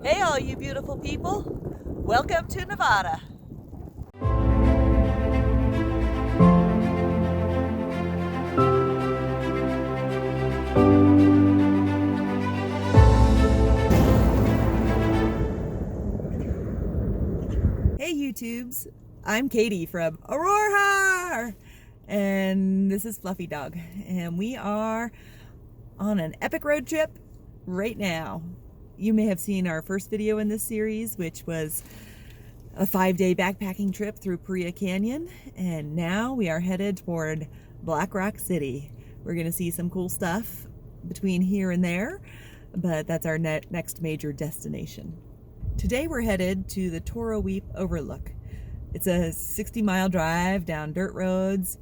Hey all you beautiful people, welcome to Nevada. Hey YouTubes, I'm Katie from Aurora, and this is Fluffy Dog, and we are on an epic road trip right now. You may have seen our first video in this series, which was a 5-day backpacking trip through Paria Canyon, and now we are headed toward Black Rock City. We're going to see some cool stuff between here and there, but that's our next major destination. Today we're headed to the Toroweap Overlook. It's a 60-mile drive down dirt roads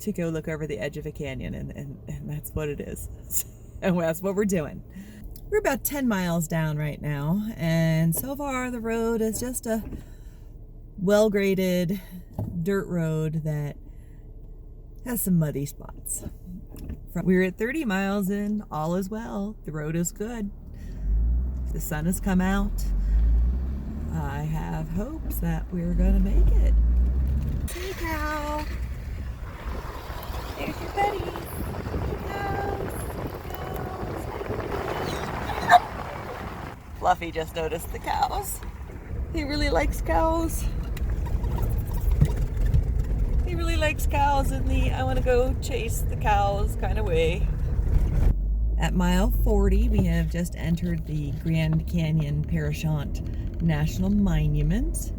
to go look over the edge of a canyon, and that's what it is. And that's what we're doing. We're about 10 miles down right now, and so far the road is just a well-graded dirt road that has some muddy spots. We're at 30 miles in, all is well. The road is good. The sun has come out. I have hopes that we're gonna make it. Hey cow! There's your buddy. Fluffy just noticed the cows. He really likes cows. He really likes cows in the I want to go chase the cows kind of way. At mile 40, we have just entered the Grand Canyon Parashant National Monument.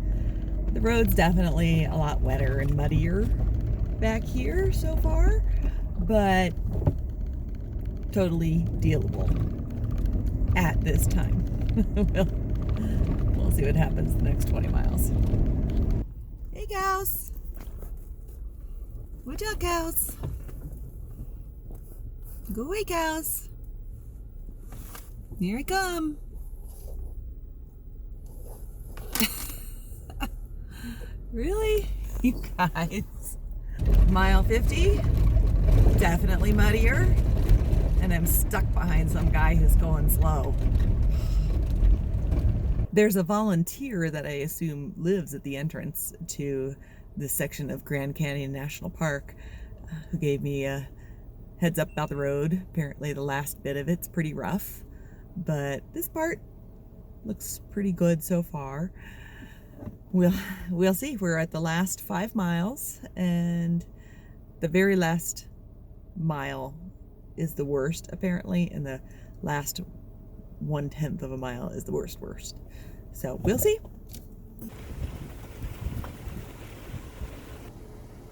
The road's definitely a lot wetter and muddier back here so far, but totally dealable at this time. We'll see what happens the next 20 miles. Hey cows! Watch out cows! Go away cows! Here I come! Really? You guys? Mile 50? Definitely muddier. And I'm stuck behind some guy who's going slow. There's a volunteer that I assume lives at the entrance to this section of Grand Canyon National Park who gave me a heads up about the road. Apparently the last bit of it's pretty rough, but this part looks pretty good so far. We'll see. We're at the last 5 miles, and the very last mile is the worst apparently, and the last 1/10 of a mile is the worst. So we'll see.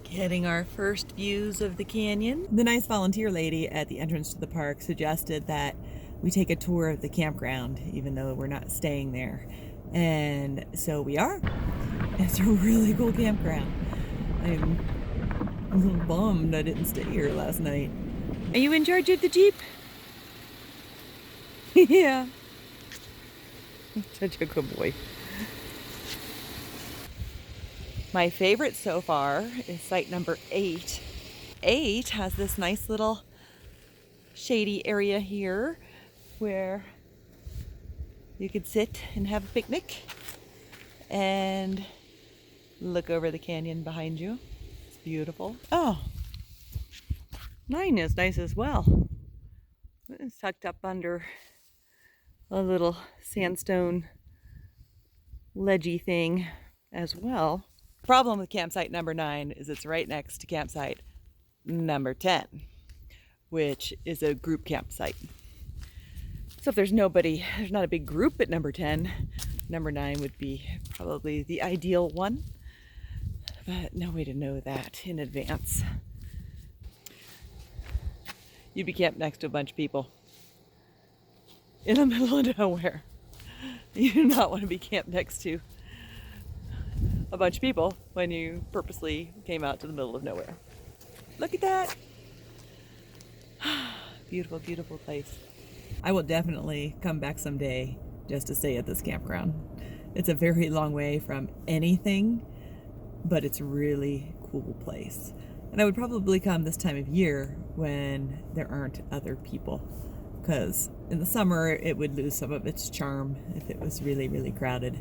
Getting our first views of the canyon. The nice volunteer lady at the entrance to the park suggested that we take a tour of the campground, even though we're not staying there. And so we are. It's a really cool campground. I'm a little bummed I didn't stay here last night. Are you in charge of the Jeep? Yeah. Such a good boy. My favorite so far is site number 8. 8 has this nice little shady area here where you could sit and have a picnic and look over the canyon behind you. It's beautiful. Oh, 9 is nice as well. It's tucked up under a little sandstone ledgy thing as well. Problem with campsite number 9 is it's right next to campsite number 10, which is a group campsite. So if there's not a big group at number 10, number 9 would be probably the ideal one, but no way to know that in advance. You'd be camped next to a bunch of people in the middle of nowhere. You do not want to be camped next to a bunch of people when you purposely came out to the middle of nowhere. Look at that. Beautiful, beautiful place. I will definitely come back someday just to stay at this campground. It's a very long way from anything, but it's a really cool place. And I would probably come this time of year when there aren't other people because in the summer it would lose some of its charm if it was really, really crowded,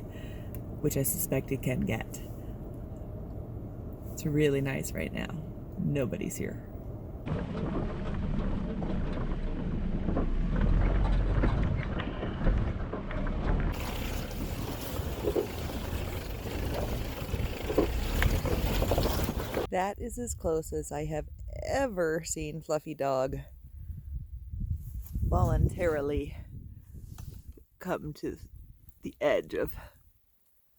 which I suspect it can get. It's really nice right now. Nobody's here. That is as close as I have ever seen Fluffy Dog voluntarily come to the edge of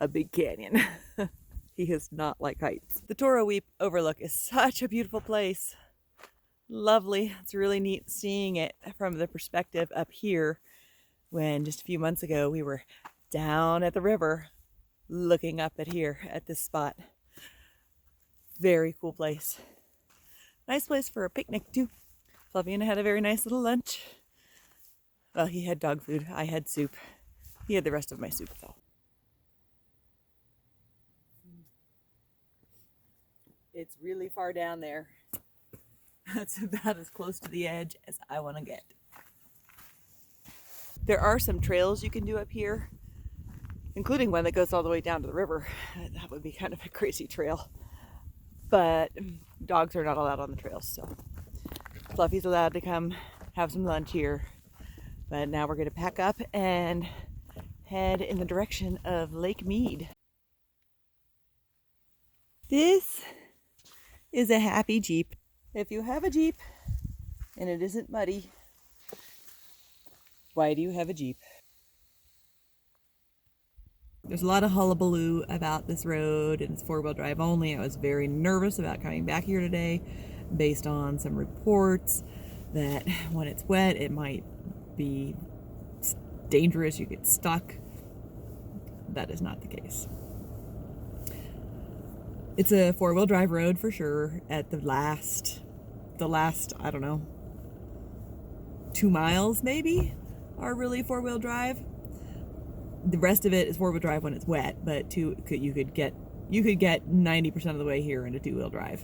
a big canyon. He does not like heights. The Toroweap Overlook is such a beautiful place. Lovely. It's really neat seeing it from the perspective up here when just a few months ago we were down at the river looking up at here at this spot. Very cool place. Nice place for a picnic too. Fluffy and I had a very nice little lunch. Well, he had dog food. I had soup. He had the rest of my soup though. It's really far down there. That's about as close to the edge as I want to get. There are some trails you can do up here, including one that goes all the way down to the river. That would be kind of a crazy trail. But dogs are not allowed on the trails, so Fluffy's allowed to come have some lunch here. But now we're going to pack up and head in the direction of Lake Mead. This is a happy Jeep. If you have a Jeep and it isn't muddy, why do you have a Jeep? There's a lot of hullabaloo about this road, and it's four-wheel drive only. I was very nervous about coming back here today based on some reports that when it's wet it might be dangerous, you get stuck. That is not the case. It's a four-wheel drive road for sure. At the last, I don't know, 2 miles maybe are really four-wheel drive. The rest of it is four-wheel drive when it's wet, but you could get 90% of the way here into two-wheel drive.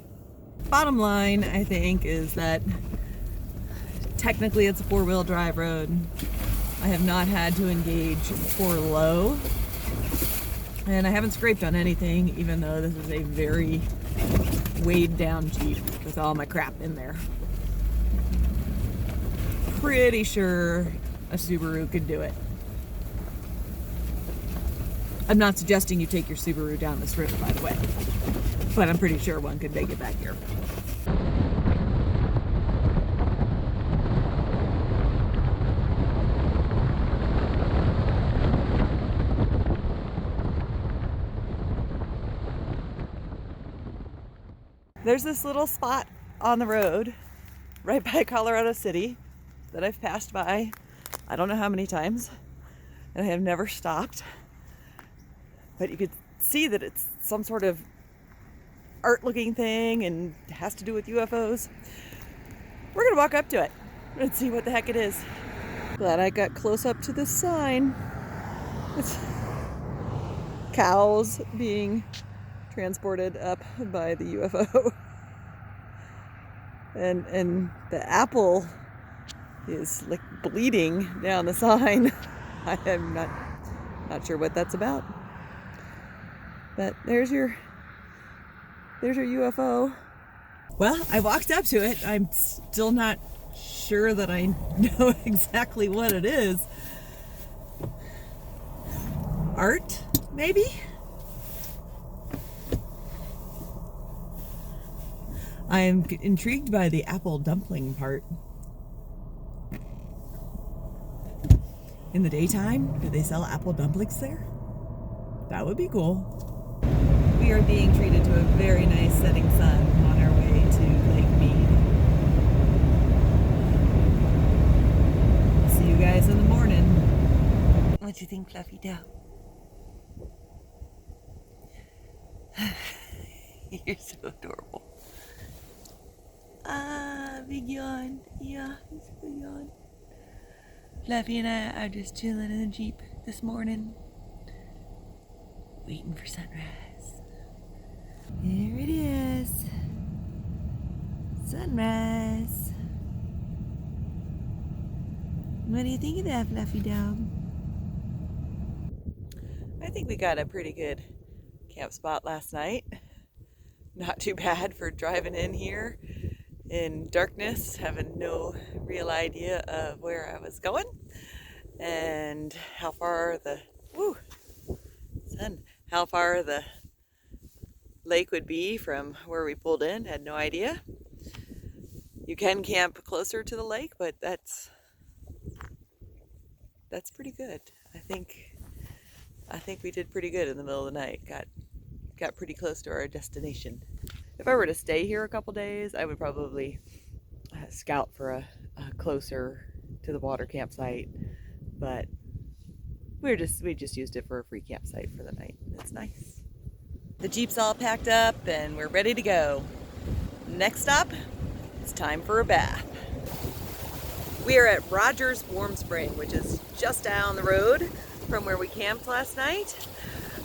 Bottom line, I think, is that technically it's a four-wheel drive road. I have not had to engage for low, and I haven't scraped on anything, even though this is a very weighed down Jeep with all my crap in there. Pretty sure a Subaru could do it. I'm not suggesting you take your Subaru down this river, by the way, but I'm pretty sure one could make it back here. There's this little spot on the road right by Colorado City that I've passed by I don't know how many times, and I have never stopped. But you could see that it's some sort of art looking thing and has to do with UFOs. We're gonna walk up to it and see what the heck it is. Glad I got close up to this sign. It's cows being transported up by the UFO. And the apple is like bleeding down the sign. I am not sure what that's about. But there's your UFO. Well, I walked up to it. I'm still not sure that I know exactly what it is. Art, maybe? I am intrigued by the apple dumpling part. In the daytime, do they sell apple dumplings there? That would be cool. We are being treated to a very nice setting sun on our way to Lake Mead. See you guys in the morning. What do you think, Fluffy Doe? You're so adorable. Ah, big yawn. Yeah, it's a big yawn. Fluffy and I are just chilling in the Jeep this morning, waiting for sunrise. Here it is. Sunrise. What do you think of that, Fluffy dog? I think we got a pretty good camp spot last night. Not too bad for driving in here in darkness, having no real idea of where I was going and how far the how far the lake would be from where we pulled in. Had no idea. You can camp closer to the lake, but that's pretty good. I think we did pretty good in the middle of the night. Got pretty close to our destination. If I were to stay here a couple days, I would probably scout for a closer to the water campsite, but we just used it for a free campsite for the night. It's nice. The Jeep's all packed up and we're ready to go. Next stop, it's time for a bath. We are at Rogers Warm Spring, which is just down the road from where we camped last night.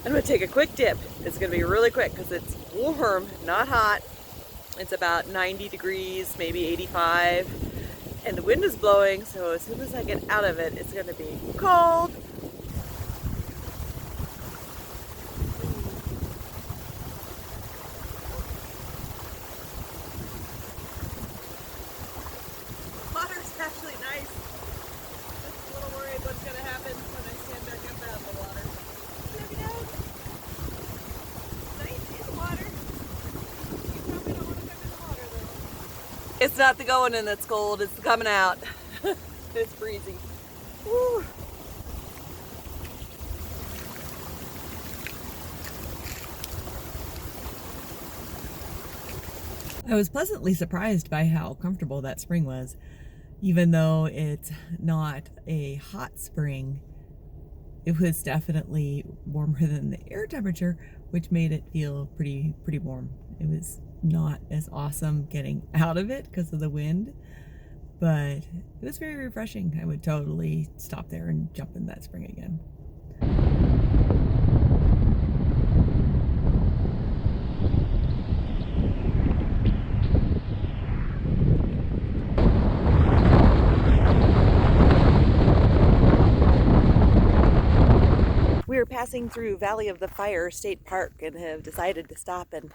I'm gonna take a quick dip. It's gonna be really quick because it's warm, not hot. It's about 90 degrees, maybe 85, and the wind is blowing, so as soon as I get out of it, it's gonna be cold. Water's actually nice. Just a little worried what's gonna happen when I stand back up out of the water. Let me know. Nice in the water. You probably don't want to come in the water though. It's not the going in that's cold, it's the coming out. It's freezing. Woo. I was pleasantly surprised by how comfortable that spring was. Even though it's not a hot spring, it was definitely warmer than the air temperature, which made it feel pretty warm. It was not as awesome getting out of it because of the wind, but it was very refreshing. I would totally stop there and jump in that spring again. We are passing through Valley of the Fire State Park and have decided to stop and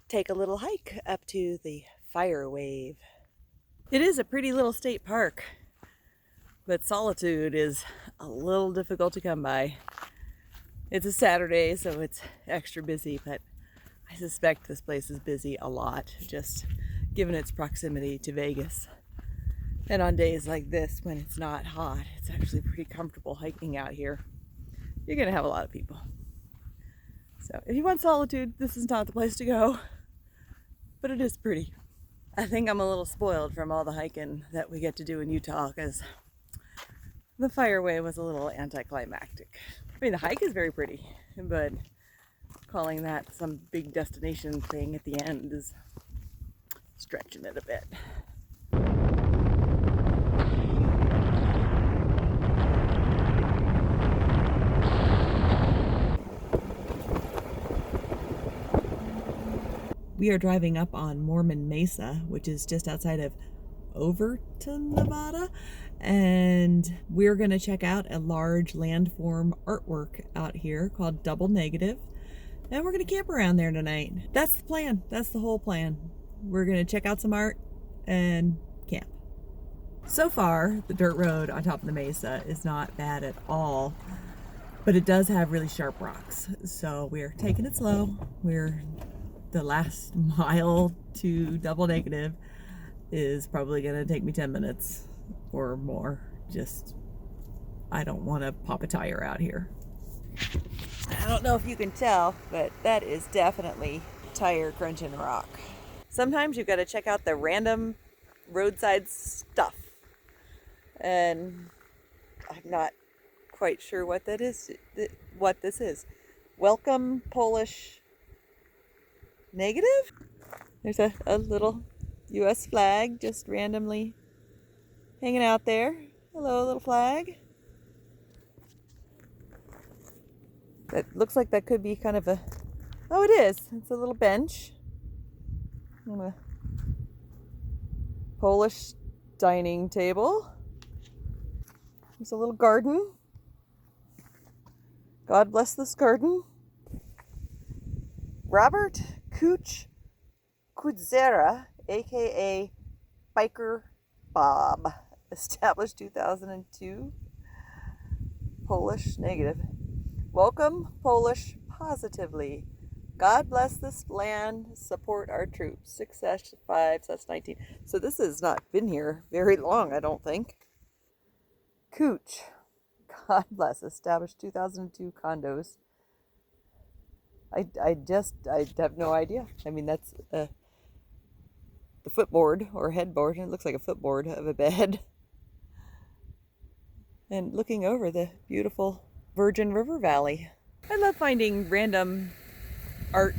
take a little hike up to the Fire Wave. It is a pretty little state park, but solitude is a little difficult to come by. It's a Saturday, so it's extra busy, but I suspect this place is busy a lot, just given its proximity to Vegas. And on days like this, when it's not hot, it's actually pretty comfortable hiking out here. You're gonna have a lot of people. So if you want solitude, this is not the place to go, but it is pretty. I think I'm a little spoiled from all the hiking that we get to do in Utah because the Fireway was a little anticlimactic. I mean, the hike is very pretty, but calling that some big destination thing at the end is stretching it a bit. We are driving up on Mormon Mesa, which is just outside of Overton, Nevada, and we're going to check out a large landform artwork out here called Double Negative, and we're going to camp around there tonight. That's the plan. That's the whole plan. We're going to check out some art and camp. So far, the dirt road on top of the mesa is not bad at all, but it does have really sharp rocks, so we're taking it slow. The last mile to Double Negative is probably gonna take me 10 minutes or more. I don't want to pop a tire out here. I don't know if you can tell, but that is definitely tire crunching rock. Sometimes you've got to check out the random roadside stuff, and I'm not quite sure what that is. What this is? Welcome Polish Negative? There's a little U.S. flag just randomly hanging out there. Hello, little flag. That looks like that could be kind of a... Oh, it is. It's a little bench on a Polish dining table. There's a little garden. God bless this garden. Robert Cooch Kudzera, aka Biker Bob, established 2002. Polish negative. Welcome, Polish positively. God bless this land, support our troops. 6-5/19. So this has not been here very long, I don't think. Cooch, God bless, established 2002 condos. I have no idea. I mean, that's the footboard or headboard. It looks like a footboard of a bed. And looking over the beautiful Virgin River Valley. I love finding random art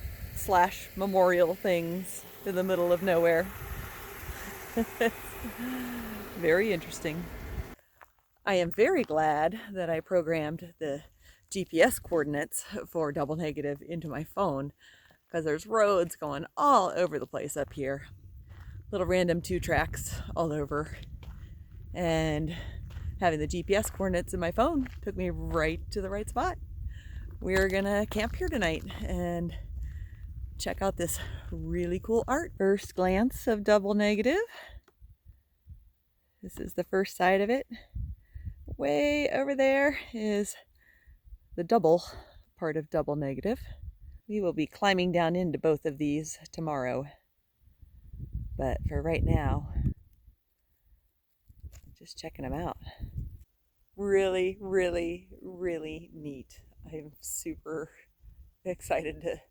/ memorial things in the middle of nowhere. Very interesting. I am very glad that I programmed the GPS coordinates for double negative into my phone, because there's roads going all over the place up here. Little random 2-tracks all over. And having the GPS coordinates in my phone took me right to the right spot. We're gonna camp here tonight and check out this really cool art. First glance of double negative. This is the first side of it. Way over there is the double part of double negative. We will be climbing down into both of these tomorrow. But for right now, just checking them out. Really, really, really neat. I'm super excited to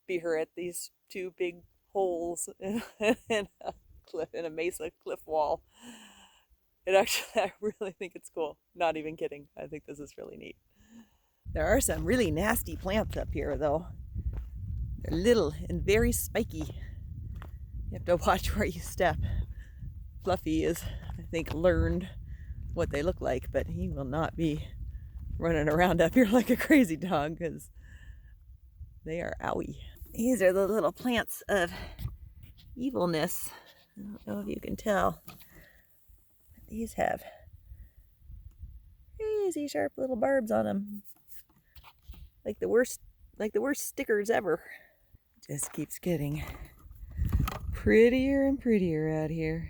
be here at these two big holes in a cliff, in a mesa cliff wall. It actually, I really think it's cool. Not even kidding. I think this is really neat. There are some really nasty plants up here, though. They're little and very spiky. You have to watch where you step. Fluffy is, I think, learned what they look like, but he will not be running around up here like a crazy dog, because they are owie. These are the little plants of evilness. I don't know if you can tell. These have crazy sharp little barbs on them. Like the worst stickers ever. Just keeps getting prettier and prettier out here.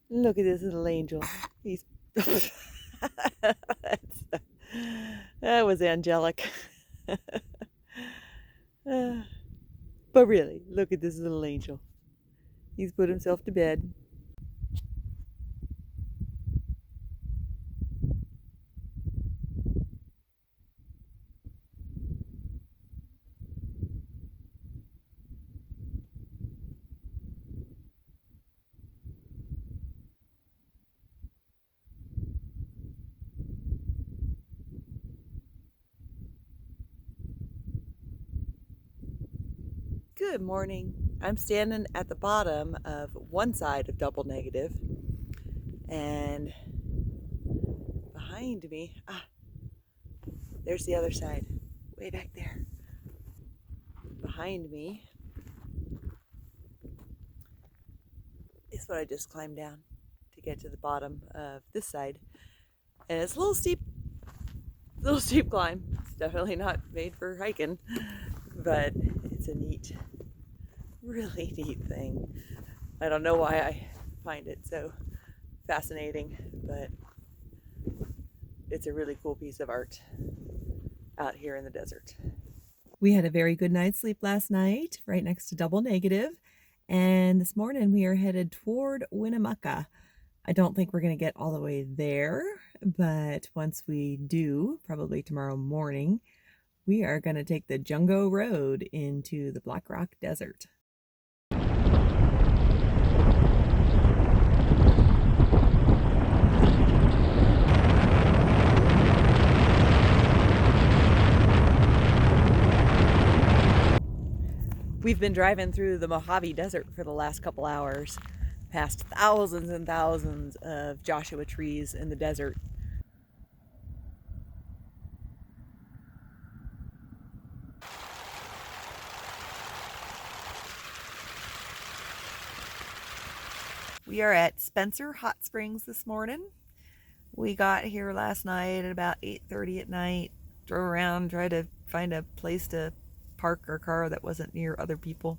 Look at this little angel. He's that was angelic. But really, look at this little angel. He's put himself to bed. Good morning. I'm standing at the bottom of one side of double negative, and behind me, there's the other side, way back there. Behind me is what I just climbed down to get to the bottom of this side. And it's a little steep climb. It's definitely not made for hiking, but it's a neat, really neat thing. I don't know why I find it so fascinating, but it's a really cool piece of art out here in the desert. We had a very good night's sleep last night, right next to double negative. And this morning we are headed toward Winnemucca. I don't think we're going to get all the way there, but once we do, probably tomorrow morning, we are going to take the Jungo Road into the Black Rock Desert. We've been driving through the Mojave Desert for the last couple hours, past thousands and thousands of Joshua trees in the desert. We are at Spencer Hot Springs this morning. We got here last night at about 8:30 at night. Drove around, tried to find a place to park our car that wasn't near other people,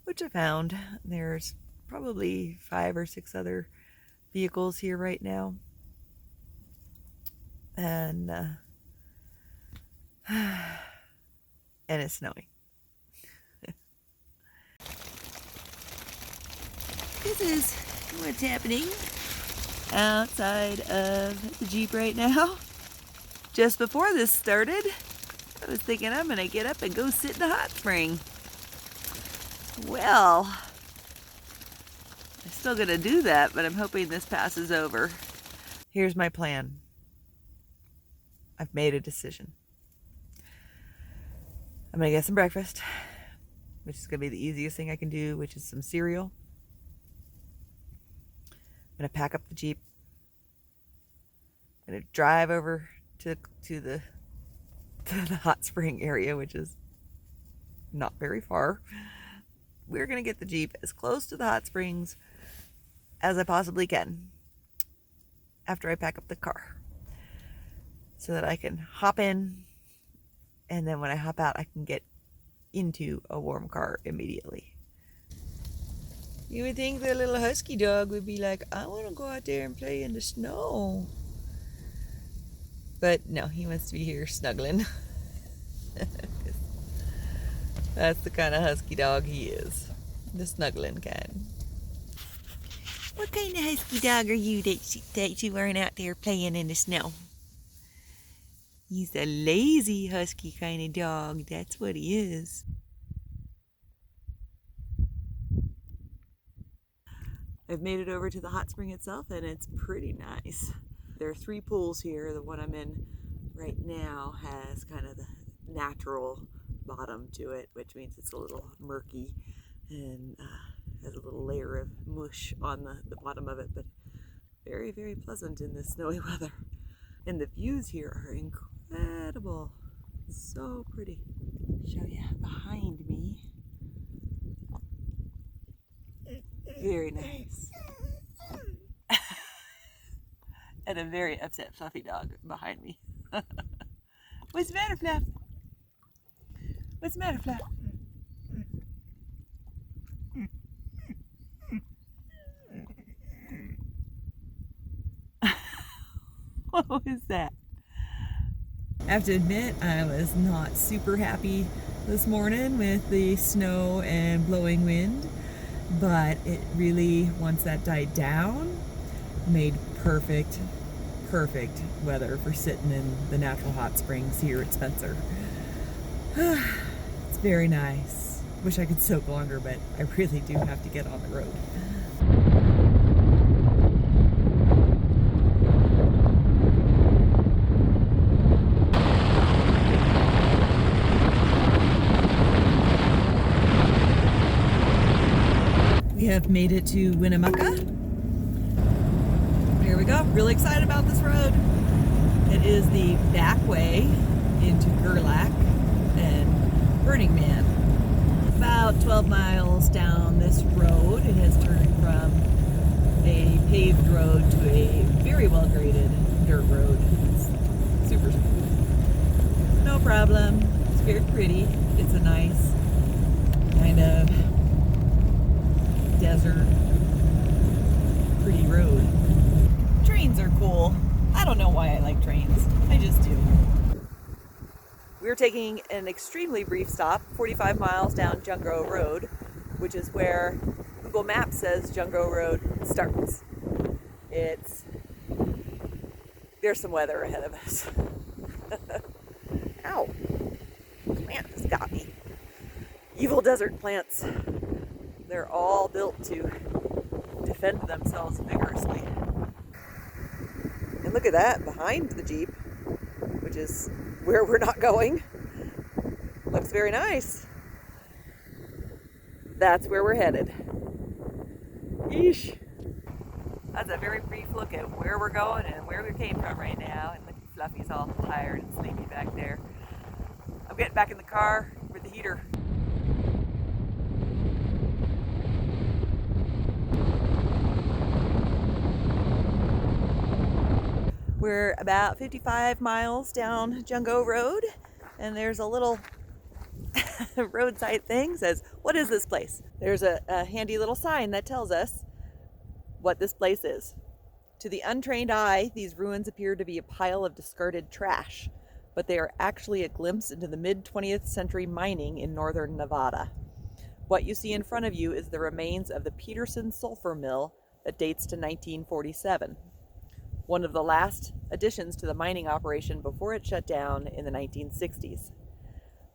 which I found. There's probably 5 or 6 other vehicles here right now. And it's snowing. This is what's happening outside of the Jeep right now. Just before this started, I was thinking I'm gonna get up and go sit in the hot spring. Well, I'm still gonna do that, but I'm hoping this passes over. Here's my plan. I've made a decision. I'm gonna get some breakfast, which is gonna be the easiest thing I can do, which is some cereal. I'm gonna pack up the Jeep. I'm gonna drive over to the hot spring area, which is not very far. We're gonna get the Jeep as close to the hot springs as I possibly can after I pack up the car, so that I can hop in, and then when I hop out I can get into a warm car immediately. You would think the little husky dog would be like, I want to go out there and play in the snow. But no, he wants to be here snuggling. That's the kind of husky dog he is. The snuggling kind. What kind of husky dog are you that you aren't out there playing in the snow? He's a lazy husky kind of dog. That's what he is. I've made it over to the hot spring itself, and it's pretty nice. There are 3 pools here. The one I'm in right now has kind of the natural bottom to it, which means it's a little murky and has a little layer of mush on the bottom of it, but very, very pleasant in this snowy weather. And the views here are incredible. So pretty. Show you behind me. Very nice. And a very upset fluffy dog behind me. What's the matter, Fluff? What's the matter, Fluff? What was that? I have to admit, I was not super happy this morning with the snow and blowing wind, but it really, once that died down, made perfect weather for sitting in the natural hot springs here at Spencer. It's very nice. Wish I could soak longer, but I really do have to get on the road. We have made it to Winnemucca. Here we go. Really excited about this road. It is the back way into Gerlach and Burning Man. About 12 miles down this road, it has turned from a paved road to a very well graded dirt road. It's super smooth. No problem. It's very pretty. It's a nice kind of desert, pretty road. Trains are cool. I don't know why I like trains. I just do. We're taking an extremely brief stop, 45 miles down Jungo Road, which is where Google Maps says Jungo Road starts. There's some weather ahead of us. Ow! Plant just got me. Evil desert plants. They're all built to defend themselves vigorously. And look at that behind the Jeep, which is where we're not going. Looks very nice. That's where we're headed. Yeesh. That's a very brief look at where we're going and where we came from right now. And Fluffy's all tired and sleepy back there. I'm getting back in the car with the heater. We're about 55 miles down Jungo Road, and there's a little roadside thing says, "What is this place?" There's a handy little sign that tells us what this place is. To the untrained eye, these ruins appear to be a pile of discarded trash, but they are actually a glimpse into the mid-20th century mining in northern Nevada. What you see in front of you is the remains of the Peterson sulfur mill that dates to 1947, one of the last additions to the mining operation before it shut down in the 1960s.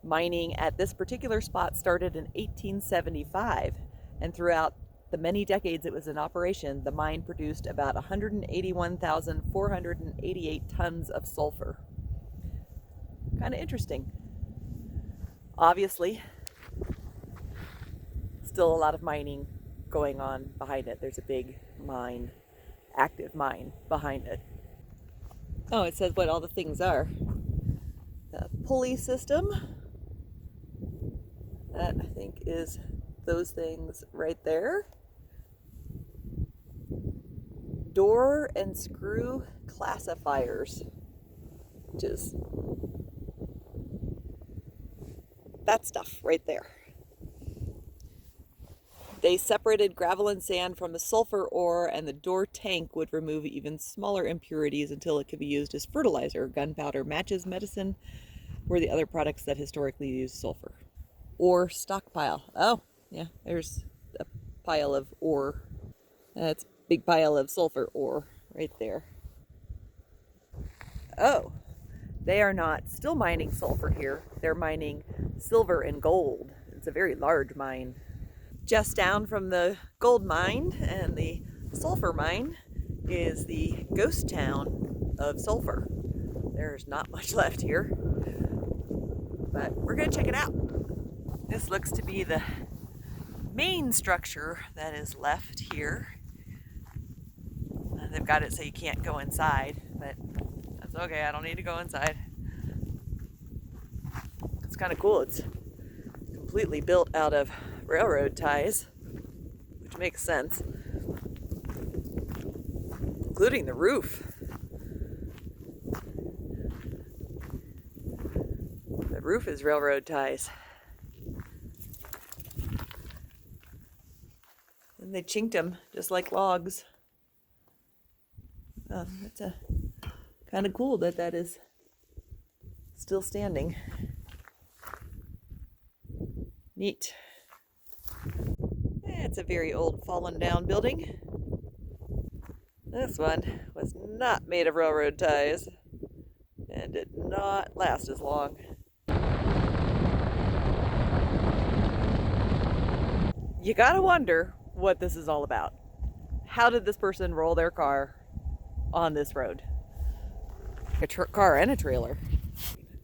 Mining at this particular spot started in 1875, and throughout the many decades it was in operation, the mine produced about 181,488 tons of sulfur. Kind of interesting. Obviously, still a lot of mining going on behind it. There's a big mine, active mine behind it. Oh, it says what all the things are. The pulley system, that I think is those things right there. Door and screw classifiers, which is that stuff right there. They separated gravel and sand from the sulfur ore, and the door tank would remove even smaller impurities until it could be used as fertilizer. Gunpowder, matches, medicine were the other products that historically used sulfur. Ore stockpile. Oh, yeah, there's a pile of ore. That's a big pile of sulfur ore right there. Oh, they are not still mining sulfur here. They're mining silver and gold. It's a very large mine. Just down from the gold mine and the sulfur mine is the ghost town of Sulphur. There's not much left here, but we're gonna check it out. This looks to be the main structure that is left here. They've got it so you can't go inside, but that's okay, I don't need to go inside. It's kind of cool. It's completely built out of railroad ties, which makes sense, including the roof. The roof is railroad ties. And they chinked them just like logs. It's kind of cool that that is still standing. Neat. It's a very old fallen down building. This one was not made of railroad ties and did not last as long. You gotta wonder what this is all about. How did this person roll their car on this road? A car and a trailer.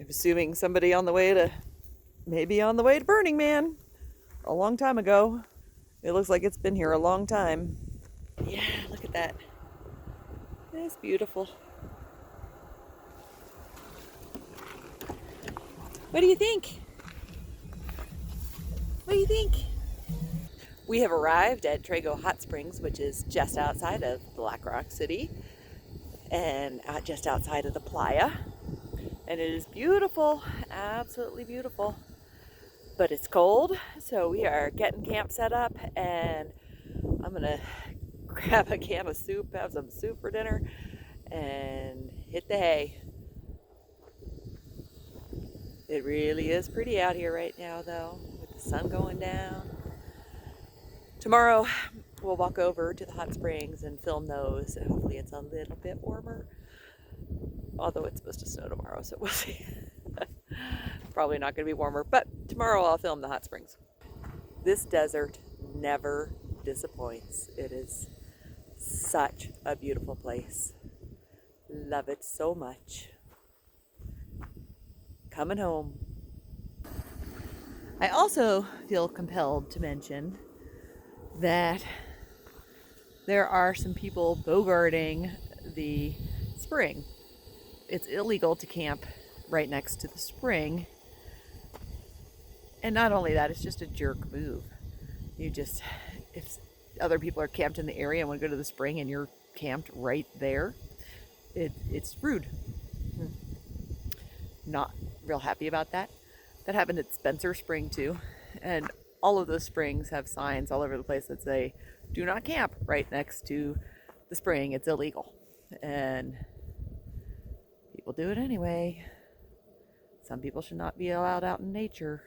I'm assuming somebody on the way to, maybe on the way to Burning Man a long time ago. It looks like it's been here a long time. Yeah, look at that. It's beautiful. What do you think? What do you think? We have arrived at Trego Hot Springs, which is just outside of Black Rock City and just outside of the playa. And it is beautiful, absolutely beautiful. But it's cold, so we are getting camp set up, and I'm gonna grab a can of soup, have some soup for dinner, and hit the hay. It really is pretty out here right now, though, with the sun going down. Tomorrow we'll walk over to the hot springs and film those, and hopefully it's a little bit warmer. Although it's supposed to snow tomorrow, so we'll see. Probably not going to be warmer, but tomorrow I'll film the hot springs. This desert never disappoints. It is such a beautiful place. Love it so much. Coming home. I also feel compelled to mention that there are some people bogarting the spring. It's illegal to camp right next to the spring. And not only that, it's just a jerk move. If other people are camped in the area and want to go to the spring and you're camped right there, it's rude. Not real happy about that. That happened at Spencer Spring too. And all of those springs have signs all over the place that say, do not camp right next to the spring. It's illegal. And people do it anyway. Some people should not be allowed out in nature.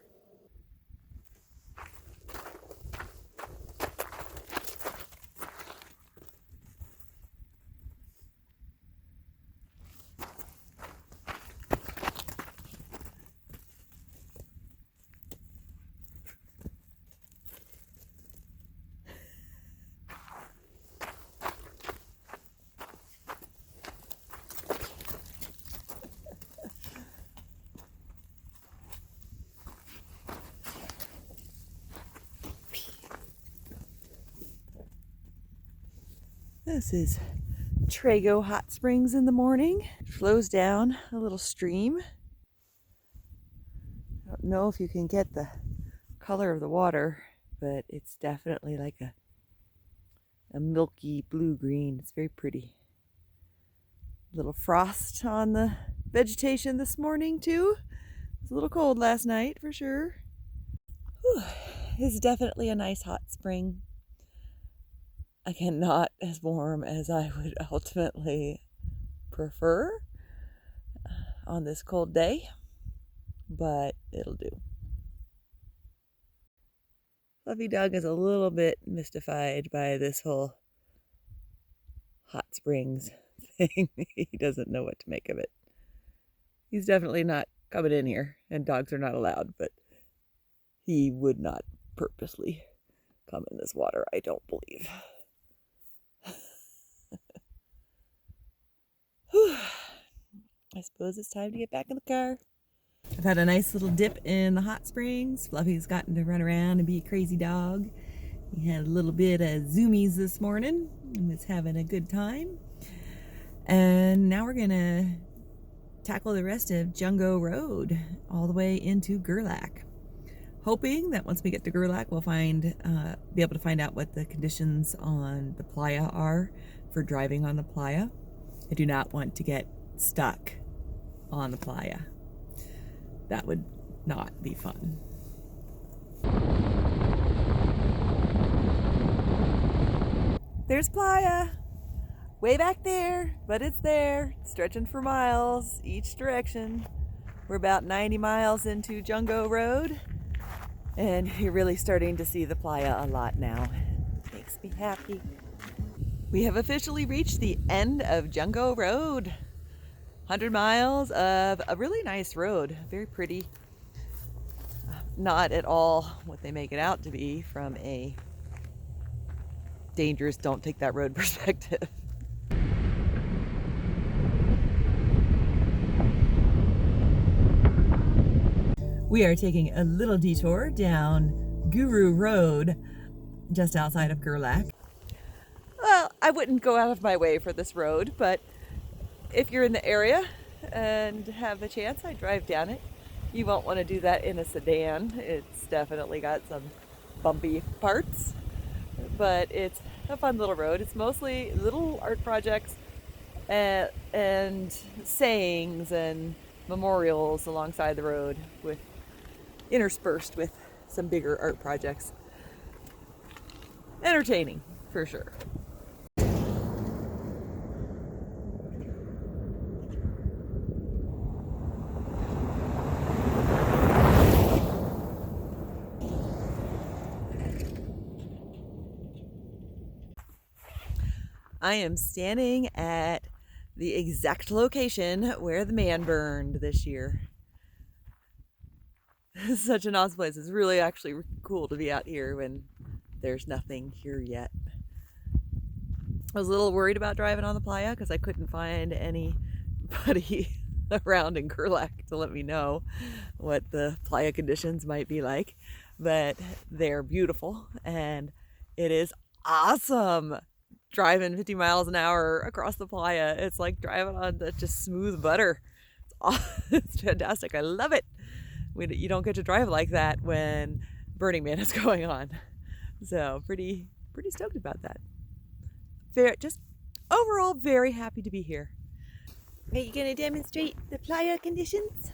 This is Trego Hot Springs in the morning. It flows down a little stream. I don't know if you can get the color of the water, but it's definitely like a milky blue-green. It's very pretty. A little frost on the vegetation this morning too. It was a little cold last night for sure. Whew. This is definitely a nice hot spring. Again, not as warm as I would ultimately prefer on this cold day, but it'll do. Fluffy Doug is a little bit mystified by this whole hot springs thing. He doesn't know what to make of it. He's definitely not coming in here, and dogs are not allowed, but he would not purposely come in this water, I don't believe. I suppose it's time to get back in the car. I've had a nice little dip in the hot springs. Fluffy's gotten to run around and be a crazy dog. He had a little bit of zoomies this morning and was having a good time. And now we're gonna tackle the rest of Jungo Road all the way into Gerlach. Hoping that once we get to Gerlach, we'll be able to find out what the conditions on the playa are for driving on the playa. I do not want to get stuck on the playa. That would not be fun. There's playa, way back there, but it's there, stretching for miles each direction. We're about 90 miles into Jungo Road, and you're really starting to see the playa a lot now. It makes me happy. We have officially reached the end of Jungo Road. 100 miles of a really nice road, very pretty. Not at all what they make it out to be from a dangerous, don't take that road perspective. We are taking a little detour down Jungo Road just outside of Gerlach. Well, I wouldn't go out of my way for this road, but if you're in the area and have the chance, I drive down it. You won't want to do that in a sedan. It's definitely got some bumpy parts, but it's a fun little road. It's mostly little art projects and sayings and memorials alongside the road, with interspersed with some bigger art projects. Entertaining, for sure. I am standing at the exact location where the man burned this year. This is such an awesome place. It's really actually cool to be out here when there's nothing here yet. I was a little worried about driving on the playa because I couldn't find anybody around in Gerlach to let me know what the playa conditions might be like, but they're beautiful and it is awesome. Driving 50 miles an hour across the playa, it's like driving on just smooth butter. It's fantastic. I love it. You don't get to drive like that when Burning Man is going on. So pretty stoked about that. Just overall very happy to be here. Are you going to demonstrate the playa conditions?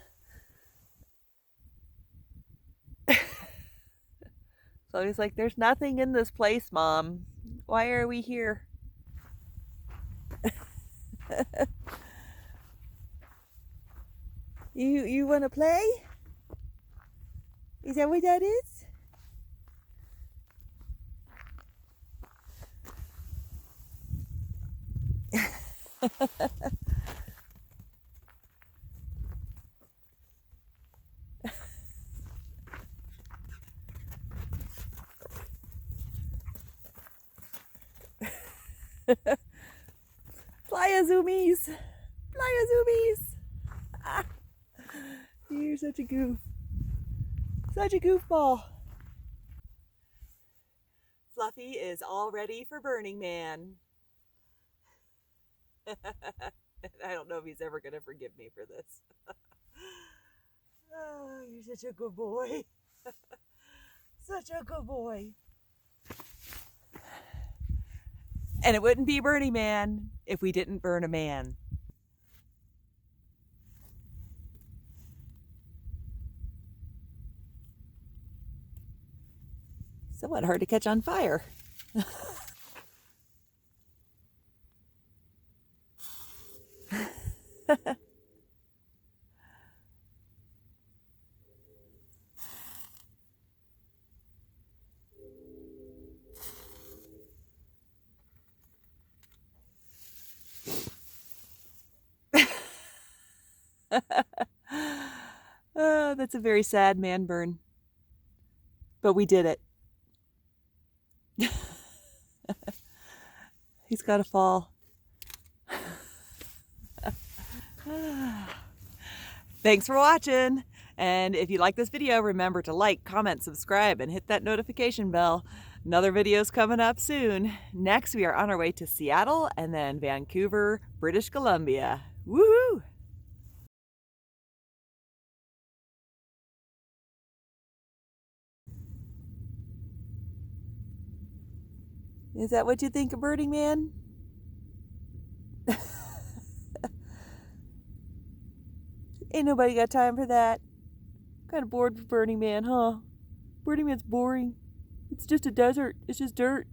So he's like, there's nothing in this place, Mom. Why are we here? You want to play? Is that what that is? Playa zoomies! Playa zoomies! Ah, you're such a goof. Such a goofball. Fluffy is all ready for Burning Man. I don't know if he's ever going to forgive me for this. Oh, you're such a good boy. Such a good boy. And it wouldn't be Burning Man if we didn't burn a man. Somewhat hard to catch on fire. Oh, that's a very sad man burn. But we did it. He's got to fall. Thanks for watching. And if you like this video, remember to like, comment, subscribe, and hit that notification bell. Another video's coming up soon. Next, we are on our way to Seattle and then Vancouver, British Columbia. Woohoo! Is that what you think of Burning Man? Ain't nobody got time for that. Kind of bored with Burning Man, huh? Burning Man's boring. It's just a desert. It's just dirt.